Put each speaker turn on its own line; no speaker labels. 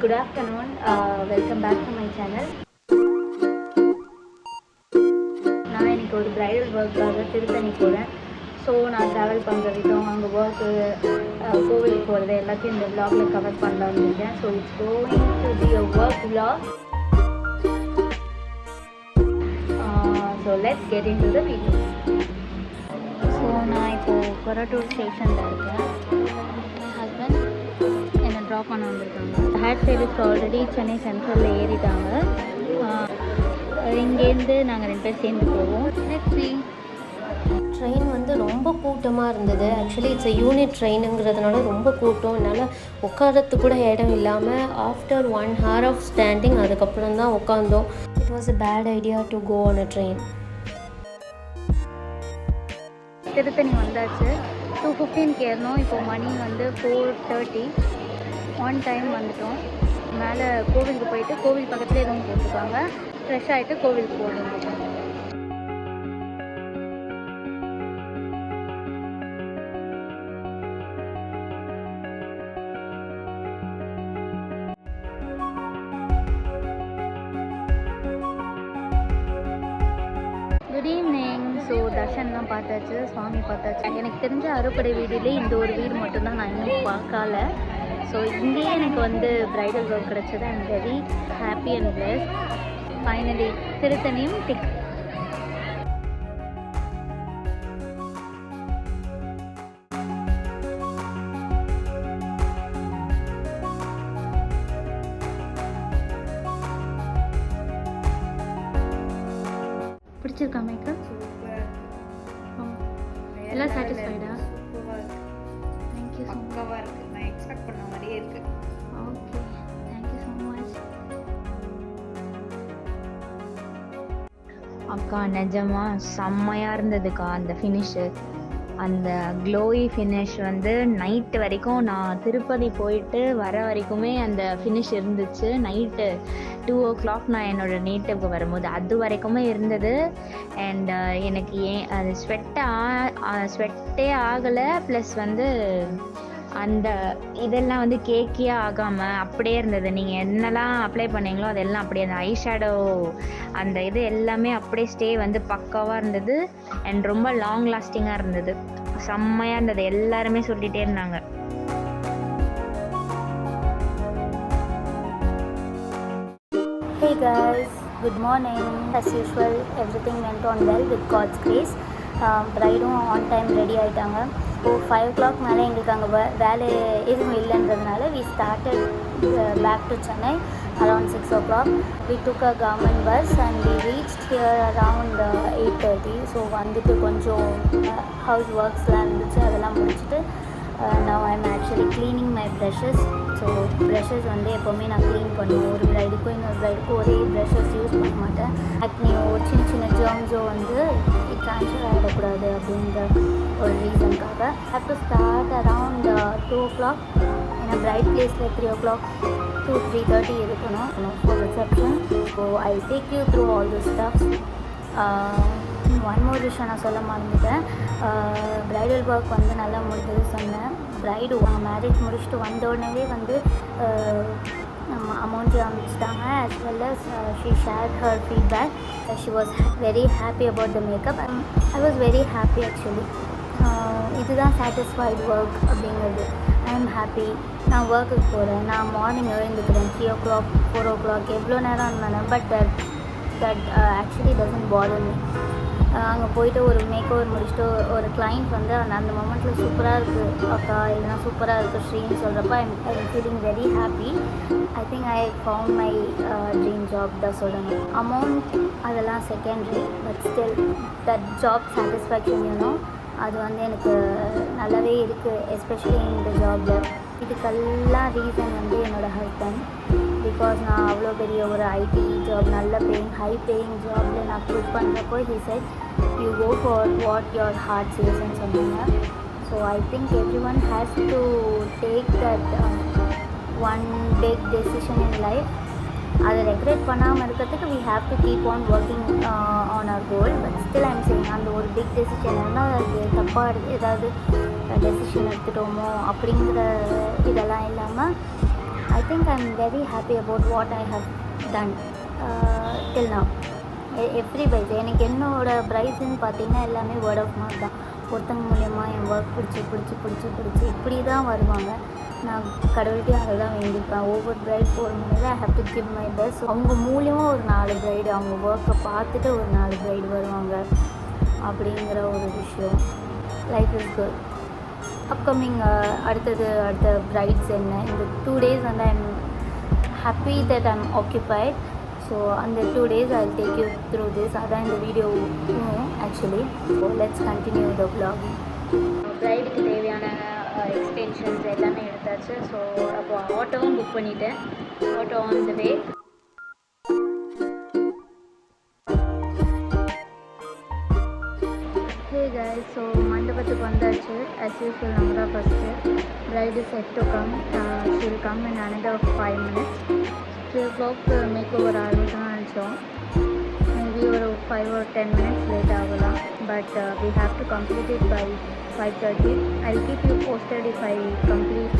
Good afternoon. Welcome back to my channel. நான் இன்றைக்கி ஒரு ப்ரைடல் ஒர்க்காக திருத்தணி போகிறேன். ஸோ நான் ட்ராவல் பண்ணுற விதம், அங்கே ஒர்க்கு, கோவிலுக்கு போகிறது எல்லாத்தையும் இந்த vlogல கவர் பண்ணலான்னு இருக்கேன். So it's going to be a work vlog. So let's get in to the video. So நான் இப்போது கொரட்டூர் ஸ்டேஷனில் இருக்கேன். ஹஸ்பண்ட் என்னை ட்ராப் பண்ண வந்திருக்காங்க. ஹேர் ஸ்டைலிஸ்ட் ஆல்ரெடி சென்னை சென்ட்ரலில் ஏறிட்டாங்க. இங்கேருந்து நாங்கள் 2 பேர் சேர்ந்து போவோம்.
ட்ரெயின் வந்து ரொம்ப கூட்டமாக இருந்தது. ஆக்சுவலி இட்ஸ் யூனிட் ட்ரெயினுங்கிறதுனால ரொம்ப கூட்டம். என்னால் உட்காரத்துக்கு கூட இடம் இல்லாமல் ஆஃப்டர் 1 hour ஆஃப் ஸ்டாண்டிங் அதுக்கப்புறம் தான் உட்காந்தோம். It was a bad idea to go on a train.
Tiruttani வந்தாச்சு. 2:15 ஏறணும். இப்போ மணி வந்து 4:30. ஆன் டைம் வந்துட்டோம். மேலே கோவிலுக்கு போயிட்டு கோவில் பக்கத்துலேயே ரூம் போட்டுருக்காங்க. ஃப்ரெஷ் ஆகிட்டு கோவிலுக்கு போகணும். Good evening. ஸோ தர்ஷன்லாம் பார்த்தாச்சு, சுவாமி பார்த்தாச்சு. எனக்கு தெரிஞ்ச அறுபடை வீடிலே இந்த ஒரு வீடு மட்டும்தான் நான் இன்னும் பார்க்கல. ஸோ இங்கேயே எனக்கு வந்து ப்ரைடல் ஒர்க் கிடச்சது. I'm very happy and blessed. Finally திருத்தணியும் டிக். பிடிச்சிருக்கா மேக்கப்? எல்லாம் சாட்டிஸ்ஃபைடா? Thank you so much.
இருக்குது. நான் எக்ஸ்பெக்ட் பண்ண மாதிரியே இருக்குது.
Okay, thank you so much.
அக்கா நிஜமாக செம்மையாக இருந்ததுக்கா அந்த ஃபினிஷு. அந்த க்ளோயி ஃபினிஷ் வந்து நைட்டு வரைக்கும், நான் திருப்பதி போயிட்டு வர வரைக்குமே அந்த ஃபினிஷ் இருந்துச்சு. நைட்டு 2 o'clock நான் என்னோடய நேட்டிவ்க்கு வரும்போது அது வரைக்குமே இருந்தது. அண்ட் எனக்கு ஏன் அது ஸ்வெட்டே ஆகலை. ப்ளஸ் வந்து அந்த இதெல்லாம் வந்து கேக்கியே ஆகாமல் அப்படியே இருந்தது. நீங்கள் என்னெல்லாம் அப்ளை பண்ணீங்களோ அதெல்லாம் அப்படியே, அந்த ஐஷேடோ அந்த இது எல்லாமே அப்படியே ஸ்டே வந்து பக்காவாக இருந்தது. அண்ட் ரொம்ப லாங் லாஸ்டிங்காக இருந்தது. செம்மையாக இருந்தது. எல்லாருமே சொல்லிகிட்டே இருந்தாங்க.
Hey guys, good morning. As usual, everything went on well with God's grace. ப்ரைடும் ஆன் டைம் ரெடி ஆகிட்டாங்க. ஸோ 5 o'clock மேலே எங்களுக்கு அங்கே வேலை எதுவும் இல்லைன்றதுனால we started back to Chennai around 6 o'clock. We took a government bus and we reached here around 8:30. So வந்துட்டு கொஞ்சம் ஹவுஸ் ஒர்க்ஸ்லாம் இருந்துச்சு, அதெல்லாம் முடிச்சுட்டு now I'm actually cleaning my brushes. So brushes வந்து எப்போவுமே நான் க்ளீன் பண்ணுவேன். ஒரு ப்ரைடுக்கும் இன்னொரு ப்ரைடுக்கும் ஒரே ப்ரஷஸ் யூஸ் பண்ண மாட்டேன். ஆக்னியோ சின்ன சின்ன ஜெர்ம்ஸோ வந்து ட்ரான்ஸ்ஃபர் ஆகிடக்கூடாது அப்படின்ற ஒரு ரீசனுக்காக. Have to start around 2 o'clock. ஏன்னா ப்ரைட் பிளேஸில் 3 o'clock to 3:30 இருக்கணும் for reception. So I take you through all the stuffs. One more விஷயம் நான் சொல்ல மறந்துட்டேன். ப்ரைடல் ஒர்க் வந்து நல்லா முடிஞ்சது சொன்னேன். ப்ரைடு மேரேஜ் முடிச்சுட்டு வந்த உடனே வந்து amount அமைச்சிட்டாங்க. as well as she shared her feedback. She was very happy about the makeup. I was very happy actually. இதுதான் சாட்டிஸ்ஃபைடு ஒர்க் அப்படிங்கிறது. I am happy. நான் ஒர்க்குக்கு போகிறேன். நான் மார்னிங் எழுந்துக்கிறேன் 3 o'clock 4 o'clock எவ்வளோ நேரம் இருந்தானேன். But that actually doesn't bother me. அங்கே போயிட்டு ஒரு மேக் ஓவர் முடிச்சுட்டு ஒரு கிளைண்ட் வந்து அந்த மொமெண்ட்டில் சூப்பராக இருக்குது அக்கா, இல்லைனா சூப்பராக இருக்குது ஸ்ரீன்னு சொல்கிறப்ப I am feeling very happy. I think I found my dream job தான் சொல்லணும். அமௌண்ட் அதெல்லாம் secondary, but still that job satisfaction வேணும். அது வந்து எனக்கு நல்லாவே இருக்குது, எஸ்பெஷலி இந்த ஜாபில். இதுக்கெல்லாம் ரீசன் வந்து என்னோடய ஹஸ்பண்ட். பிகாஸ் நான் அவ்வளோ பெரிய ஒரு ஐடி ஜாப், நல்ல பேயிங் ஹை பேயிங் ஜாபில் நான் குவிட் பண்ணுறப்போ he said you go for what your heart says ன்னு சொன்னாங்க. So I think everyone has to take that one big decision in life. அதை ரெக்ரெட் பண்ணாமல் இருக்கிறதுக்கு we have to keep on working on our goal. but still I'm saying அந்த ஒரு big decision இருந்தால் அது தப்பாக ஏதாவது டெசிஷன் எடுத்துட்டோமோ அப்படிங்கிற இதெல்லாம் இல்லாமல் I think I'm very happy about what I have done till now. Every prize எனக்கு என்னோட ப்ரைஸ்ன்னு பார்த்தீங்கன்னா எல்லாமே வேர்ட் ஆஃப் மவுத் தான். ஒருத்தங்க மூலயமா என் ஒர்க் பிடிச்சி இப்படி தான் வருவாங்க. நான் கடவுள்கிட்டையும் அதை தான் வேண்டிப்பேன். ஒவ்வொரு ப்ரைட் போகும்போது I have to give my best. அவங்க மூலியமாக ஒரு 4 ப்ரைடு அவங்க ஒர்க்கை பார்த்துட்டு ஒரு 4 ப்ரைடு வருவாங்க அப்படிங்கிற ஒரு விஷயம். Life is good. அப்கமிங் அடுத்த ப்ரைட்ஸ் என்ன, இந்த 2 days வந்து I'm happy that I'm occupied. So அந்த 2 days I'll take you through this. அதான் இந்த video actually. So let's continue the vlogging. ப்ரைடுக்கு தேவையான எக்ஸ்டென்ஷன்ஸ் எல்லாமே எடுத்தாச்சு. ஸோ அப்போ ஆட்டோவும் புக் பண்ணிட்டேன். Auto on the way. Hey guys, so மண்டபத்துக்கு வந்தாச்சு. ஆஸ் யூஸ்வல் நம்ம தான் first. Bride is set to come. She will come in another 5 minutes. 3 o'clock makeover ஆரம்பிக்கணும்னு நினச்சோம். மேபி ஒரு 5 or 10 minutes லேட் ஆகலாம். But we have to complete it by 5:30. I'll keep you posted if I complete